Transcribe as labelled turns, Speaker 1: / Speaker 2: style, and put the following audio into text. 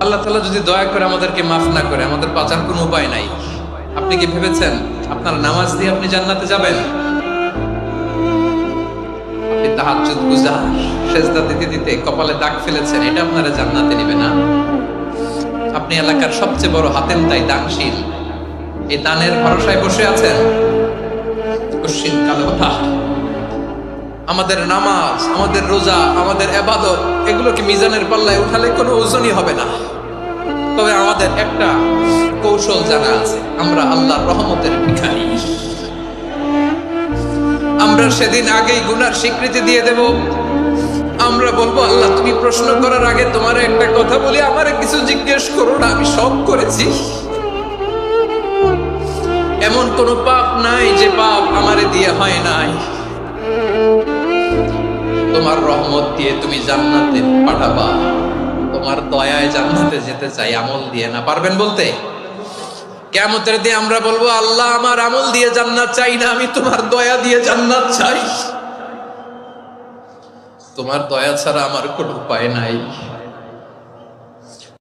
Speaker 1: আল্লাহ তাআলা যদি দয়া করে আমাদেরকে মাফ না করে, আমাদের বাঁচার কোনো উপায় নাই। আপনি কি ভেবেছেন আপনার নামাজ দিয়ে আপনি জান্নাতে যাবেন? আপনি তাহাজ্জুদ গুজার, সেজদা দিতে দিতে কপালে দাগ ফেলেছেন, এটা আপনারা জান্নাতে নেবে না। আপনি এলাকার সবচেয়ে বড় হাতেমতাই, দানশীল, এই দানের ভরসায় বসে আছেন। কশিন কালো ওঠা আমাদের নামাজ, আমাদের রোজা, আমাদের ইবাদত, এগুলোকে মিজানের পাল্লায় উঠালে কোনো ওজনই হবে না। তবে আমাদের একটা কৌশল জানা আছে, আমরা আল্লাহর রহমতের ভিখারি। আমরা সেদিন আগেই গুনার স্বীকৃতি দিয়ে দেব। আমরা বলবো, আল্লাহ তুমি প্রশ্ন করার আগে তোমার একটা কথা বলি, আমারে কিছু জিজ্ঞেস করো না, আমি সব করেছি। এমন কোন পাপ নাই যে পাপ আমারে দিয়ে হয় নাই। তোমার রহমত দিয়ে তুমি জান্নাতে পাঠাবা, তোমার দয়ায় জান্নাতে যেতে চাই, আমল দিয়ে না। পারবেন বলতে? কিয়ামতের দিন আমরা বলবো, আল্লাহ আমার আমল দিয়ে জান্নাত চাই না, আমি তোমার দয়া দিয়ে জান্নাত চাই। তোমার দয়া ছাড়া আমার কোনো উপায় নাই।